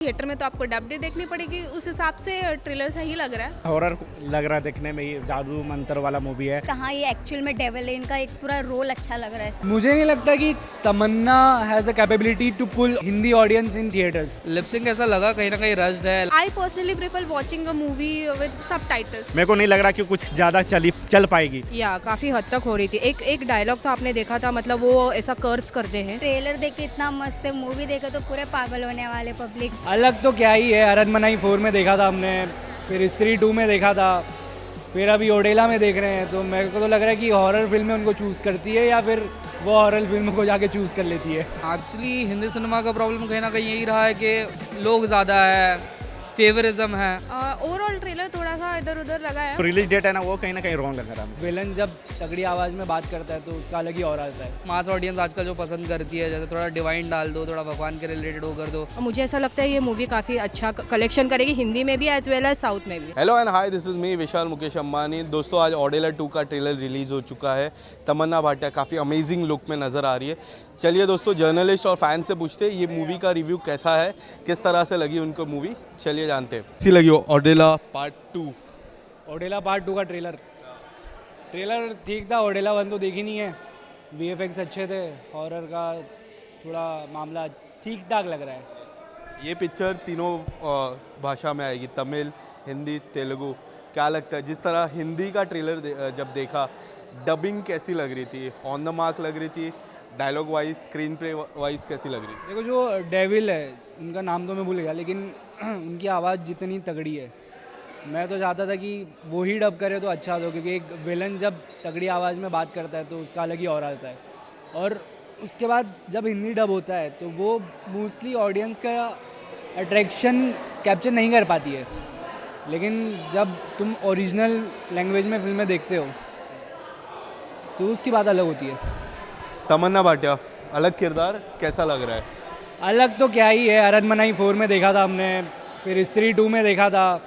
Theatre में तो आपको डब्ड देखनी पड़ेगी, उस हिसाब से ट्रेलर सही लग रहा है। हॉरर लग रहा है देखने में, ये जादू मंत्र वाला मूवी है। कहाँ ये एक्चुअल में डेविल है, इनका एक पूरा रोल अच्छा लग रहा है। मुझे नहीं लगता कि Tamannaah has a capability to pull Hindi audience in theatres. Lip sync ऐसा लगा कहीं ना कहीं रश्ड है। I personally prefer watching a movie with subtitles. मेरे को नहीं लग रहा कि कुछ ज़्यादा चल पाएगी। या काफ़ी हद तक हो रही थी। एक डायलॉग तो आपने देखा था, मतलब वो ऐसा कर्स करते हैं। ट्रेलर देख के इतना मस्त है, मूवी देखे तो पूरे पागल होने वाले पब्लिक। अलग तो क्या ही है, अरनमनाई 4 में देखा था हमने, फिर स्त्री 2 में देखा था, फिर अभी ओडेला में देख रहे हैं। तो मेरे को तो लग रहा है कि हॉरर फिल्में उनको चूज़ करती है या फिर वो हॉरर फिल्म को जाके चूज़ कर लेती है। एक्चुअली हिंदी सिनेमा का प्रॉब्लम कहीं ना कहीं यही रहा है कि लोग ज़्यादा है, फेवरिज्म है। ओवरऑल ट्रेलर थोड़ा सा इधर उधर लगा है। रिलीज डेट है ना, वो कहीं ना कहीं रॉन्ग लग रहा है। विलन जब तगड़ी आवाज़ में बात करता है तो उसका अलग ही और आता है। मास ऑडियंस आजकल जो पसंद करती है, जैसे थोड़ा डिवाइन डाल दो, थोड़ा भगवान के रिलेटेड वो कर दो। और मुझे ऐसा लगता है ये मूवी काफ़ी अच्छा कलेक्शन करेगी, हिंदी में भी एज वेल एज साउथ में भी। Hello and hi, this is me Vishal Mukesh Ambani. दोस्तों, आज ऑडेला 2 का ट्रेलर रिलीज़ हो चुका है। तमन्ना भाटिया काफ़ी अमेजिंग लुक में नज़र आ रही है। चलिए दोस्तों, जर्नलिस्ट और फैन से पूछते हैं ये मूवी का रिव्यू कैसा है, किस तरह से लगी उनको मूवी। चलिए जानते हैं। कैसी लगी ऑडेला पार्ट 2? ओडेला पार्ट 2 का ट्रेलर ठीक था। ओडेला 1 तो देखी नहीं है। VFX अच्छे थे, हॉरर का थोड़ा मामला ठीक ठाक लग रहा है। ये पिक्चर तीनों भाषा में आएगी, तमिल, हिंदी, तेलुगु। क्या लगता है, जिस तरह हिंदी का ट्रेलर जब देखा, डबिंग कैसी लग रही थी? ऑन द मार्क लग रही थी? Dialogue wise, screenplay wise कैसी लग रही थी? देखो, जो डेविल है, उनका नाम तो मैं भूल गया, लेकिन उनकी आवाज़ जितनी तगड़ी है, मैं तो चाहता था कि वो ही डब करे तो अच्छा हो, क्योंकि एक विलन जब तगड़ी आवाज़ में बात करता है तो उसका अलग ही और आता है। और उसके बाद जब हिंदी डब होता है तो वो मोस्टली ऑडियंस का अट्रैक्शन कैप्चर नहीं कर पाती है। लेकिन जब तुम ओरिजिनल लैंग्वेज में फिल्में देखते हो तो उसकी बात अलग होती है। तमन्ना भाटिया अलग किरदार कैसा लग रहा है? अलग तो क्या ही है, अरनमनाई 4 में देखा था हमने, फिर स्त्री 2 में देखा था,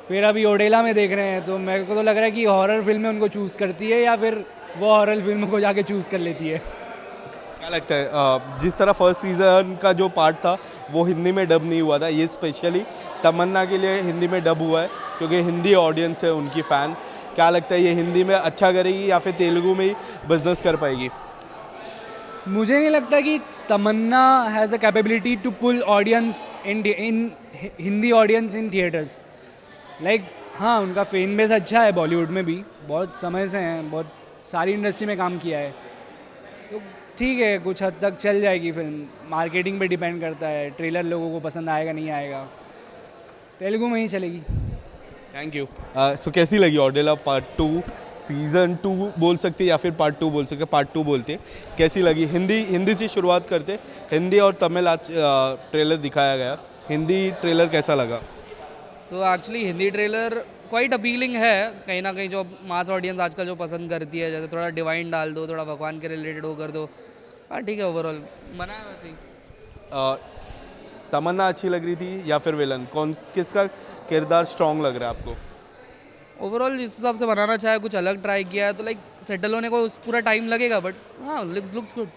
फिर अभी ओडेला में देख रहे हैं। तो मेरे को तो लग रहा है कि हॉरर फिल्में उनको चूज़ करती है या फिर वो हॉरर फिल्म को जाके चूज़ कर लेती है। क्या लगता है, जिस तरह फर्स्ट सीज़न का जो पार्ट था वो हिंदी में डब नहीं हुआ था, ये स्पेशली तमन्ना के लिए हिंदी में डब हुआ है क्योंकि हिंदी ऑडियंस है उनकी फ़ैन। क्या लगता है, ये हिंदी में अच्छा करेगी या फिर तेलुगु में ही बिजनेस कर पाएगी? मुझे नहीं लगता कि Tamannaah has a capability to pull audience in Hindi audience in theatres. Like हाँ, उनका फैन बेस अच्छा है, बॉलीवुड में भी बहुत समय से हैं, बहुत सारी इंडस्ट्री में काम किया है, तो ठीक है, कुछ हद तक चल जाएगी फिल्म। मार्केटिंग पे डिपेंड करता है, ट्रेलर लोगों को पसंद आएगा नहीं आएगा। तेलुगु में ही चलेगी। Thank you. सो कैसी लगी ऑडेला पार्ट 2? सीज़न 2 बोल सकते हैं या फिर पार्ट 2 बोल सकते हैं, पार्ट 2 बोलते हैं। कैसी लगी? हिंदी से शुरुआत करते। हिंदी और तमिल आज ट्रेलर दिखाया गया। हिंदी ट्रेलर कैसा लगा? तो actually Hindi trailer quite appealing है कहीं ना कहीं, जो मास ऑडियंस आजकल जो पसंद करती है, जैसे थोड़ा डिवाइन डाल दो, थोड़ा भगवान के रिलेटेड वो कर दो। हाँ ठीक है, ओवरऑल बना है वैसे ही। तमन्ना अच्छी लग रही थी या फिर विलन? किसका किरदार स्ट्रॉन्ग लग रहा है आपको? ओवरऑल जिस हिसाब से बनाना चाहे, कुछ अलग ट्राई किया है, तो लाइक सेटल होने को पूरा टाइम लगेगा, बट हाँ लुक्स गुड।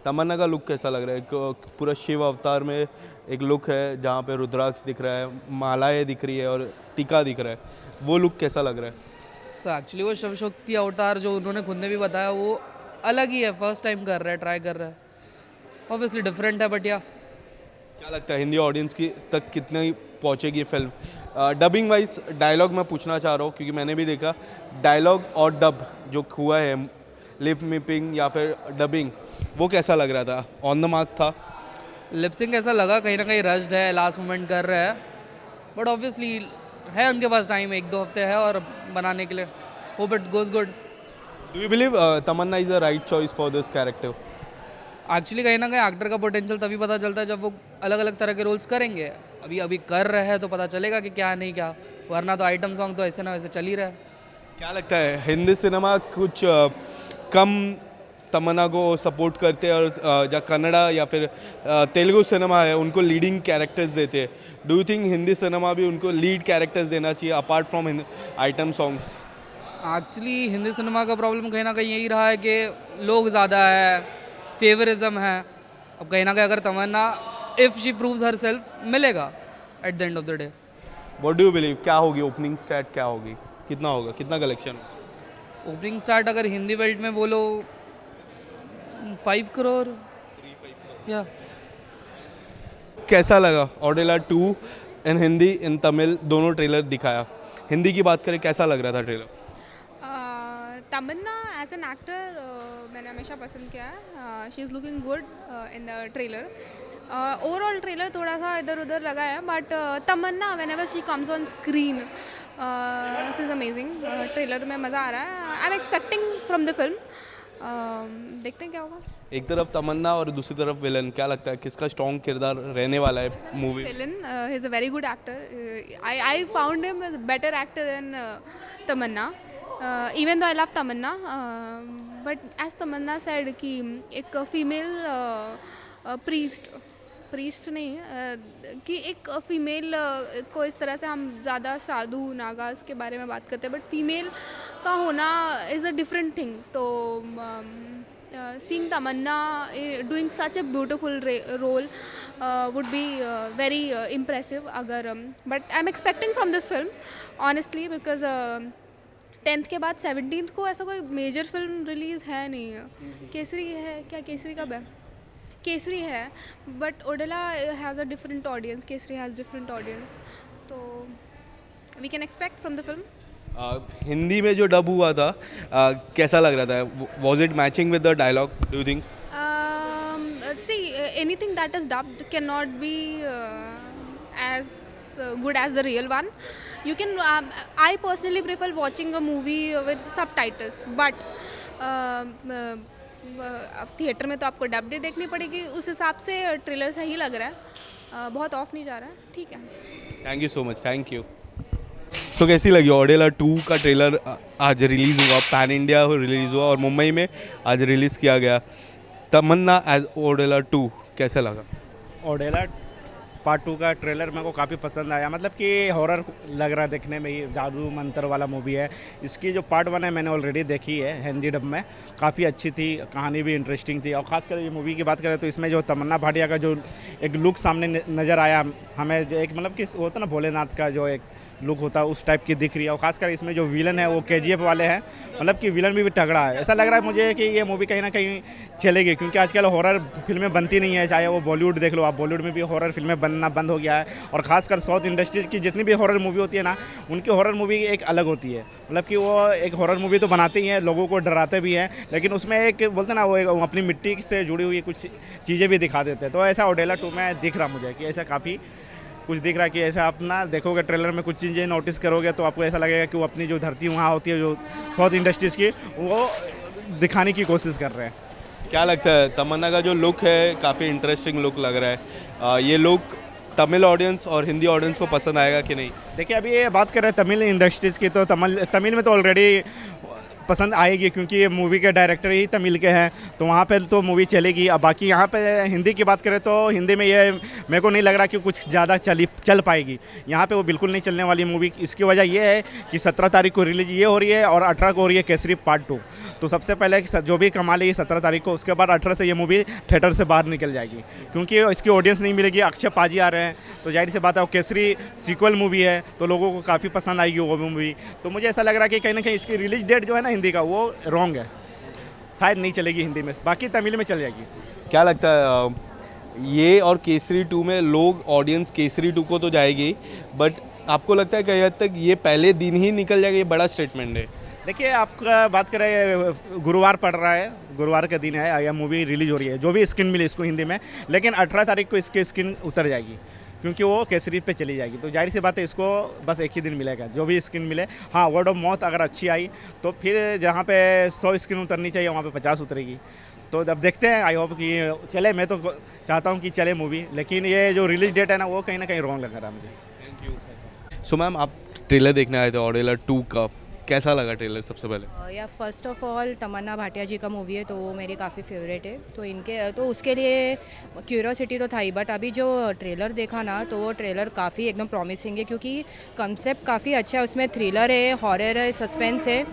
तमन्ना का लुक कैसा लग रहा है? एक पूरा शिव अवतार में एक लुक है जहाँ पे रुद्राक्ष दिख रहा है, मालाएं दिख रही है और टीका दिख रहा है, वो लुक कैसा लग रहा है? सो एक्चुअली वो शिव शक्ति अवतार जो उन्होंने खुद ने भी बताया, वो अलग ही है, फर्स्ट टाइम कर रहा है, ट्राई कर रहा है, ऑब्वियसली डिफरेंट है, बट या क्या लगता है, हिंदी ऑडियंस की तक कितनी पहुँचेगी फिल्म? डबिंग वाइज डायलॉग मैं पूछना चाह रहा हूँ क्योंकि मैंने भी देखा डायलॉग और डब जो हुआ है, लिप मिपिंग या फिर डबिंग, वो कैसा लग रहा था? ऑन द मार्क था? लिपसिंग ऐसा लगा कहीं ना कहीं रश्ड है, लास्ट मोमेंट कर रहा है, बट ऑब्वियसली है उनके पास टाइम, 1-2 हफ्ते है और बनाने के लिए। Hope it goes good. Do you believe Tamannaah is the right choice for this character? Actually कहीं ना कहीं एक्टर का पोटेंशियल तभी पता चलता है जब वो अलग अलग तरह के रोल्स करेंगे। अभी कर रहे हैं तो पता चलेगा कि क्या नहीं क्या, वरना तो आइटम सॉन्ग तो ऐसे ना वैसे चल ही रहा है। क्या लगता है, हिंदी सिनेमा कुछ कम तमन्ना को सपोर्ट करते हैं और जो कन्नड़ा या फिर तेलुगु सिनेमा है उनको लीडिंग कैरेक्टर्स देते हैं? Do you think Hindi cinema भी उनको लीड कैरेक्टर्स देना चाहिए apart from item songs? Actually Hindi cinema का प्रॉब्लम कहीं ना कहीं यही रहा है कि लोग ज़्यादा है, फेवरिज्म है। अब कहीं ना कहीं अगर Tamannaah if she proves herself मिलेगा, at the end of the day. What do you believe, क्या होगी ओपनिंग स्टैट, क्या होगी, कितना होगा, कितना कलेक्शन? ओपनिंग स्टार्ट अगर हिंदी बेल्ट में बोलो 5 करोड़ या. कैसा लगा ऑडेला 2 इन हिंदी इन तमिल दोनों ट्रेलर दिखाया? हिंदी की बात करें, कैसा लग रहा था trailer? Tamannaah as an actor मैंने हमेशा पसंद किया है. She is looking good in the trailer. Overall trailer थोड़ा सा इधर उधर लगा है, but Tamannaah whenever she comes on screen this is amazing. Trailer में मज़ा आ रहा है. I am expecting from the film. देखते हैं क्या होगा. एक तरफ तमन्ना और दूसरी तरफ विलन, क्या लगता है किसका स्ट्रॉन्ग किरदार रहने वाला है movie? Villain, he's a very good actor. I found him a better actor than Tamanna. Even though I love Tamanna, but as Tamanna said कि एक फीमेल प्रीस्ट नहीं कि एक फीमेल को इस तरह से हम ज़्यादा साधु नागास के बारे में बात करते हैं, बट फीमेल का होना इज़ अ डिफरेंट थिंग. तो seeing Tamanna doing such a beautiful role would be very impressive. अगर but I'm expecting from this film honestly because 10th के बाद 17th को ऐसा कोई मेजर फिल्म रिलीज़ है नहीं. केसरी है क्या? केसरी कब है? केसरी है, but Odela has a different audience. Kesari has different audience. तो we can expect from the film. Hindi में जो डब हुआ था कैसा लग रहा था? Was it matching with the dialogue, do you think? See, anything that is dubbed cannot be as good as the real one. You can. I personally prefer watching a movie with subtitles, but theatre में तो आपको dubbed देखनी पड़ेगी. उस हिसाब से trailer सही लग रहा है. बहुत ऑफ नहीं जा रहा है. ठीक है. Thank you so much. Thank you. So कैसी लगी ऑडेला 2 का ट्रेलर? आज रिलीज़ हुआ, पैन इंडिया रिलीज़ हुआ और मुंबई में आज रिलीज़ किया गया. तमन्ना एज ऑडेला 2 कैसा लगा? ओडेला पार्ट 2 का ट्रेलर मेरे को काफ़ी पसंद आया. मतलब कि हॉरर लग रहा है देखने में. ये जादू मंत्र वाला मूवी है. इसकी जो पार्ट 1 है मैंने ऑलरेडी देखी है हिंदी डब में. काफ़ी अच्छी थी, कहानी भी इंटरेस्टिंग थी. और ख़ासकर ये मूवी की बात करें तो इसमें जो तमन्ना भाटिया का जो एक लुक सामने नज़र आया हमें, एक मतलब कि होता ना भोलेनाथ का जो एक लुक होता है उस टाइप की दिख रही है. और खासकर इसमें जो विलन है वो KGF वाले हैं. मतलब कि विलन भी तगड़ा है. ऐसा लग रहा है मुझे कि ये मूवी कहीं ना कहीं चलेगी, क्योंकि आजकल हॉरर फिल्में बनती नहीं है. चाहे वो बॉलीवुड देख लो आप, बॉलीवुड में भी हॉरर फिल्में बनना बंद हो गया है. और खासकर साउथ इंडस्ट्रीज की जितनी भी हॉरर मूवी होती है ना, उनकी हॉरर मूवी एक अलग होती है. मतलब कि वो एक हॉरर मूवी तो बनाते ही हैं, लोगों को डराते भी हैं, लेकिन उसमें एक बोलते हैं ना वो अपनी मिट्टी से जुड़ी हुई कुछ चीज़ें भी दिखा देते हैं. तो ऐसा ओडेला 2 में दिख रहा मुझे कि ऐसा काफ़ी कुछ दिख रहा है कि ऐसा आप ना देखोगे ट्रेलर में कुछ चीज़ें नोटिस करोगे तो आपको ऐसा लगेगा कि वो अपनी जो धरती वहाँ होती है जो साउथ इंडस्ट्रीज़ की, वो दिखाने की कोशिश कर रहे हैं. क्या लगता है तमन्ना का जो लुक है काफ़ी इंटरेस्टिंग लुक लग रहा है. ये लुक तमिल ऑडियंस और हिंदी ऑडियंस को पसंद आएगा कि नहीं? देखिए अभी ये बात कर रहे हैं तमिल इंडस्ट्रीज़ की, तो तमिल में तो ऑलरेडी पसंद आएगी क्योंकि ये मूवी के डायरेक्टर ही तमिल के हैं, तो वहाँ पर तो मूवी चलेगी. अब बाकी यहाँ पे हिंदी की बात करें तो हिंदी में ये मेरे को नहीं लग रहा कि कुछ ज़्यादा चल पाएगी. यहाँ पे वो बिल्कुल नहीं चलने वाली मूवी. इसकी वजह ये है कि 17 तारीख को रिलीज ये हो रही है और 18 को हो रही है केसरी पार्ट 2. तो सबसे पहले जो भी कमा लेगी 17 तारीख को, उसके बाद 18 से ये मूवी थिएटर से बाहर निकल जाएगी, क्योंकि इसकी ऑडियंस नहीं मिलेगी. अक्षय पाजी आ रहे हैं, तो जाहिर सी बात है वो केसरी सीक्वल मूवी है, तो लोगों को काफ़ी पसंद आएगी वो मूवी. तो मुझे ऐसा लग रहा है कि कहीं ना कहीं इसकी रिलीज डेट जो है ना हिंदी का, वो रॉन्ग है. शायद नहीं चलेगी हिंदी में, बाकी तमिल में चल जाएगी. क्या लगता है ये और केसरी 2 में लोग ऑडियंस केसरी 2 को तो जाएगी, बट आपको लगता है कई हद तक ये पहले दिन ही निकल जाएगा? ये बड़ा स्टेटमेंट है. देखिए आपका बात करें, गुरुवार पड़ रहा है, गुरुवार का दिन है, यह मूवी रिलीज हो रही है. जो भी स्क्रीन मिली इसको हिंदी में, लेकिन 18 तारीख को इसकी स्क्रीन उतर जाएगी क्योंकि वो केसरी पे चली जाएगी. तो जाहिर सी बात है इसको बस एक ही दिन मिलेगा जो भी स्क्रीन मिले. हाँ, वर्ड ऑफ माउथ अगर अच्छी आई तो फिर जहाँ पे 100 स्क्रीन उतरनी चाहिए वहाँ पे 50 उतरेगी. तो अब देखते हैं. आई होप कि चले. मैं तो चाहता हूँ कि चले मूवी, लेकिन ये जो रिलीज डेट है ना वो कहीं ना कहीं रॉन्ग लग रहा है मुझे. Thank you. सो मैम, आप ट्रेलर देखने आए थे ऑडेला 2 का, कैसा लगा ट्रेलर सबसे पहले? या फर्स्ट ऑफ ऑल तमन्ना भाटिया जी का मूवी है तो वो मेरी काफ़ी फेवरेट है, तो इनके तो उसके लिए क्यूरियोसिटी तो था ही. बट अभी जो ट्रेलर देखा ना तो वो ट्रेलर काफ़ी एकदम प्रॉमिसिंग है, क्योंकि कंसेप्ट काफ़ी अच्छा है. उसमें थ्रिलर है, हॉरर है, सस्पेंस है,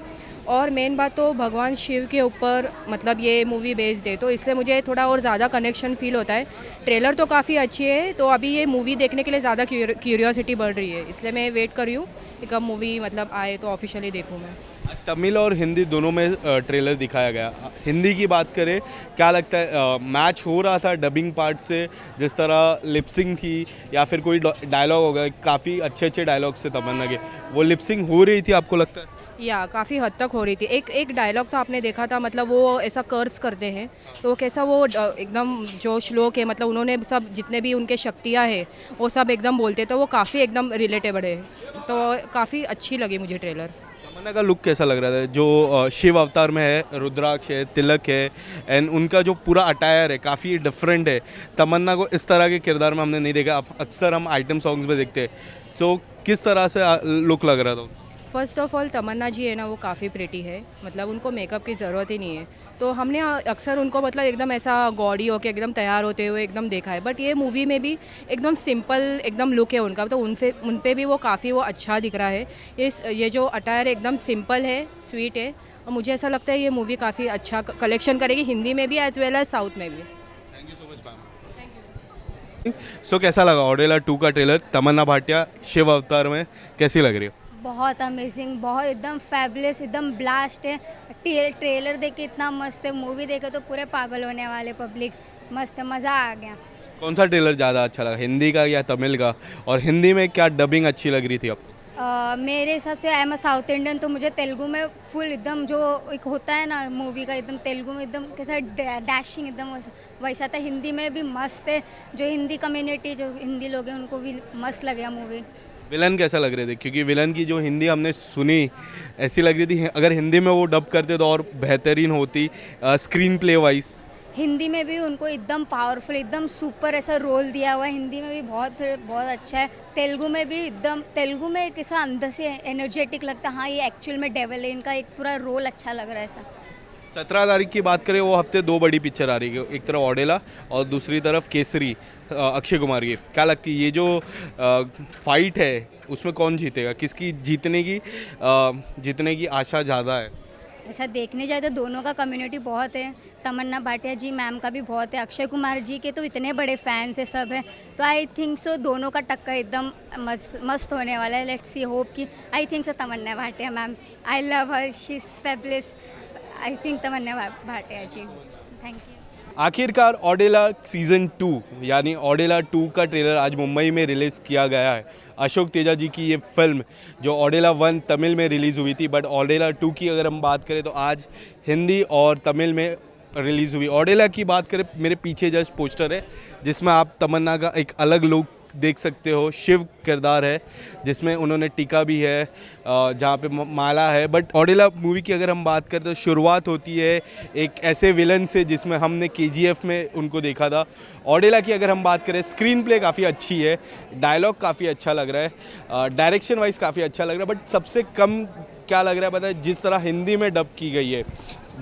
और मेन बात तो भगवान शिव के ऊपर मतलब ये मूवी बेस्ड है, तो इसलिए मुझे थोड़ा और ज़्यादा कनेक्शन फील होता है। ट्रेलर तो काफ़ी अच्छी है, तो अभी ये मूवी देखने के लिए ज़्यादा क्यूरियोसिटी बढ़ रही है, इसलिए मैं वेट कर रही हूँ कि कब मूवी मतलब आए तो ऑफिशियली देखूँ मैं। आज तमिल और हिंदी दोनों में ट्रेलर दिखाया गया। हिंदी की बात करें, क्या लगता है मैच हो रहा था डबिंग पार्ट से, जिस तरह लिपसिंग थी या फिर कोई डायलॉग होगा, काफ़ी अच्छे अच्छे डायलॉग से तमन्ना के, वो लिपसिंग हो रही थी आपको लगता है? या काफ़ी हद तक हो रही थी। एक डायलॉग तो आपने देखा था, मतलब वो ऐसा कर्स करते हैं तो कैसा वो एकदम जो श्लोक है, मतलब उन्होंने सब जितने भी उनके शक्तियाँ हैं वो सब एकदम बोलते, तो वो काफ़ी एकदम रिलेटेबल है, तो काफ़ी अच्छी लगी मुझे ट्रेलर। तमन्ना का लुक कैसा लग रहा था? जो शिव अवतार में है, रुद्राक्ष है, तिलक है, एंड उनका जो पूरा अटायर है काफ़ी डिफरेंट है। तमन्ना को इस तरह के किरदार में हमने नहीं देखा, अक्सर हम आइटम सॉन्ग्स में देखते हैं, तो किस तरह से लुक लग रहा था? फ़र्स्ट ऑफ ऑल तमन्ना जी है ना, वो काफ़ी प्रिटी है, मतलब उनको मेकअप की ज़रूरत ही नहीं है, तो हमने अक्सर उनको मतलब एकदम ऐसा गॉडी होके एकदम तैयार होते हुए एकदम देखा है, बट ये मूवी में भी एकदम सिंपल एकदम लुक है उनका, तो उन पे भी वो काफ़ी वो अच्छा दिख रहा है। ये जो अटायर एकदम सिंपल है, स्वीट है, और मुझे ऐसा लगता है ये मूवी काफ़ी अच्छा कलेक्शन करेगी हिंदी में भी एज वेल एज साउथ में भी। सो कैसा लगा ऑडेला 2 का ट्रेलर? तमन्ना भाटिया शिव अवतार में कैसी लग रही है? बहुत अमेजिंग, बहुत एकदम फैबुलस, एकदम ब्लास्ट है। ट्रेलर देख के इतना मस्त है, मूवी देखे तो पूरे पागल होने वाले पब्लिक। मस्त है, मज़ा आ गया। कौन सा ट्रेलर ज़्यादा अच्छा लगा, हिंदी का या तमिल का? और हिंदी में क्या डबिंग अच्छी लग रही थी आपको? मेरे हिसाब से I am a south Indian, तो मुझे तेलुगु में फुल एकदम जो एक होता है ना मूवी का, एकदम तेलुगु में एकदम कैसा डैशिंग एकदम वैसा था। हिंदी में भी मस्त है, जो हिंदी कम्युनिटी जो हिंदी लोग हैं उनको भी मस्त लगेगा मूवी। विलन कैसा लग रहे थे? क्योंकि विलन की जो हिंदी हमने सुनी ऐसी लग रही थी, अगर हिंदी में वो डब करते तो और बेहतरीन होती स्क्रीन प्ले वाइज। हिंदी में भी उनको एकदम पावरफुल, एकदम सुपर ऐसा रोल दिया हुआ है। हिंदी में भी बहुत बहुत अच्छा है। तेलुगु में भी एकदम, तेलुगु में कैसा अंदर से एनर्जेटिक लगता है, हाँ ये एक्चुअल में डेवल है, इनका एक पूरा रोल अच्छा लग रहा है ऐसा। 17 तारीख की बात करें, वो हफ्ते 2 बड़ी पिक्चर आ रही है, एक तरफ ऑडेला और दूसरी तरफ केसरी अक्षय कुमार की। क्या लगती है ये जो फाइट है उसमें कौन जीतेगा? किसकी जीतने की आशा ज़्यादा है? ऐसा देखने जाए तो दोनों का कम्युनिटी बहुत है। तमन्ना भाटिया जी मैम का भी बहुत है, अक्षय कुमार जी के तो इतने बड़े फैंस है, सब है, तो आई थिंक सो दोनों का टक्कर एकदम मस्त होने वाला है। लेट्स सी, होप की I think so Tamannaah Bhatia ma'am, I love her, she is fabulous. I think Tamannaah Bhatia ji, thank you. आखिरकार ऑडेला सीज़न 2 यानी ऑडेला 2 का ट्रेलर आज मुंबई में रिलीज़ किया गया है। अशोक तेजा जी की ये फिल्म जो ऑडेला 1 तमिल में रिलीज़ हुई थी, बट ऑडेला 2 की अगर हम बात करें तो आज हिंदी और तमिल में रिलीज़ हुई। ऑडेला की बात करें, मेरे पीछे जस्ट पोस्टर है जिसमें आप तमन्ना का एक अलग लुक देख सकते हो। शिव किरदार है जिसमें उन्होंने टीका भी है, जहाँ पे माला है। बट ऑडेला मूवी की अगर हम बात करें तो शुरुआत होती है एक ऐसे विलन से जिसमें हमने KGF में उनको देखा था। ऑडेला की अगर हम बात करें, स्क्रीन प्ले काफ़ी अच्छी है, डायलॉग काफ़ी अच्छा लग रहा है, डायरेक्शन वाइज काफ़ी अच्छा लग रहा है। बट सबसे कम क्या लग रहा है पता है? जिस तरह हिंदी में डब की गई है,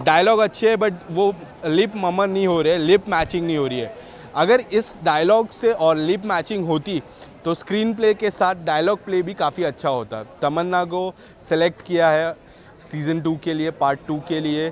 डायलॉग अच्छे है बट वो लिप ममन नहीं हो रहे, लिप मैचिंग नहीं हो रही है। अगर इस डायलॉग से और लिप मैचिंग होती तो स्क्रीन प्ले के साथ डायलॉग प्ले भी काफ़ी अच्छा होता। तमन्ना को सेलेक्ट किया है सीज़न 2 के लिए, पार्ट 2 के लिए,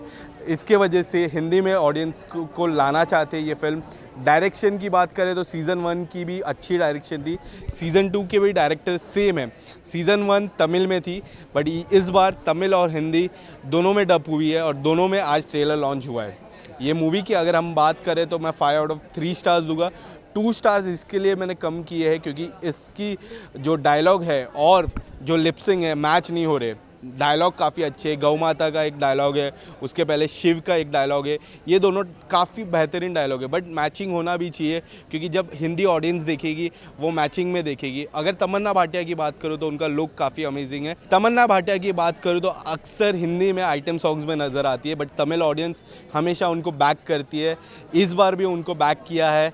इसके वजह से हिंदी में ऑडियंस को लाना चाहते हैं ये फिल्म। डायरेक्शन की बात करें तो सीज़न 1 की भी अच्छी डायरेक्शन थी, सीज़न 2 के भी डायरेक्टर सेम है। सीज़न 1 तमिल में थी बट इस बार तमिल और हिंदी दोनों में डब हुई है और दोनों में आज ट्रेलर लॉन्च हुआ है। ये मूवी की अगर हम बात करें तो मैं 5 आउट ऑफ 3 स्टार्स दूंगा। 2 स्टार्स इसके लिए मैंने कम किए हैं क्योंकि इसकी जो डायलॉग है और जो लिपसिंग है मैच नहीं हो रहे। डायलॉग काफ़ी अच्छे, गौ माता का एक डायलॉग है, उसके पहले शिव का एक डायलॉग है, ये दोनों काफ़ी बेहतरीन डायलॉग है। बट मैचिंग होना भी चाहिए क्योंकि जब हिंदी ऑडियंस देखेगी वो मैचिंग में देखेगी। अगर तमन्ना भाटिया की बात करूँ तो उनका लुक काफ़ी अमेजिंग है। तमन्ना भाटिया की बात करूँ तो अक्सर हिंदी में आइटम सॉन्ग्स में नज़र आती है बट तमिल ऑडियंस हमेशा उनको बैक करती है। इस बार भी उनको बैक किया है,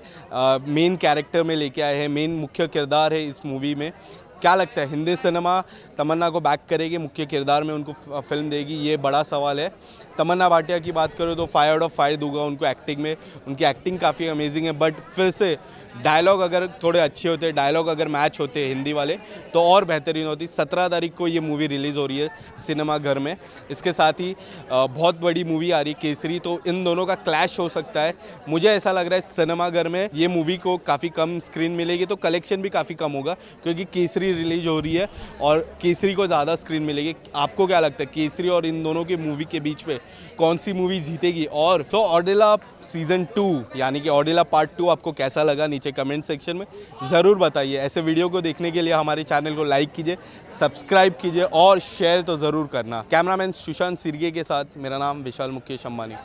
मेन कैरेक्टर में लेके आए हैं, मेन मुख्य किरदार है इस मूवी में। क्या लगता है हिंदी सिनेमा तमन्ना को बैक करेगी, मुख्य किरदार में उनको फिल्म देगी? ये बड़ा सवाल है। तमन्ना भाटिया की बात करूँ तो 5 आउट ऑफ 5 दूंगा उनको एक्टिंग में, उनकी एक्टिंग काफ़ी अमेजिंग है। बट फिर से डायलॉग अगर थोड़े अच्छे होते, डायलॉग अगर मैच होते हिंदी वाले तो और बेहतरीन होती। 17 तारीख को ये मूवी रिलीज़ हो रही है सिनेमा घर में। इसके साथ ही बहुत बड़ी मूवी आ रही है केसरी, तो इन दोनों का क्लैश हो सकता है। मुझे ऐसा लग रहा है सिनेमा घर में ये मूवी को काफ़ी कम स्क्रीन मिलेगी, तो कलेक्शन भी काफ़ी कम होगा, क्योंकि केसरी रिलीज हो रही है और केसरी को ज़्यादा स्क्रीन मिलेगी। आपको क्या लगता है केसरी और इन दोनों की मूवी के बीच में कौन सी मूवी जीतेगी? और तो ऑडिला सीज़न 2 यानी कि ऑडिला पार्ट 2 आपको कैसा लगा नीचे कमेंट सेक्शन में ज़रूर बताइए। ऐसे वीडियो को देखने के लिए हमारे चैनल को लाइक कीजिए, सब्सक्राइब कीजिए और शेयर तो ज़रूर करना। कैमरामैन सुशांत सिरगे के साथ मेरा नाम विशाल मुकेश अम्बानी।